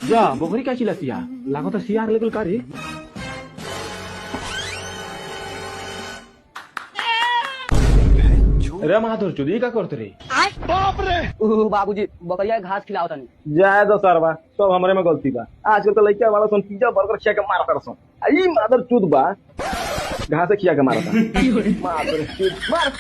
जा बकरी क्या चिल्लातिया लागो तो सियार लेकुल कारी रे महादुर चुदी का करते रे बाप रे बाबूजी बकरिया के घास खिलाओ तनी। जाए दो सरवा सब हमरे में गलती बा। आजकल तो लड़का वाला सन पिज्जा बर्गर खिया के मारता रसन। ई मादर चूत बा घास खिया के मारता मादर चूत मार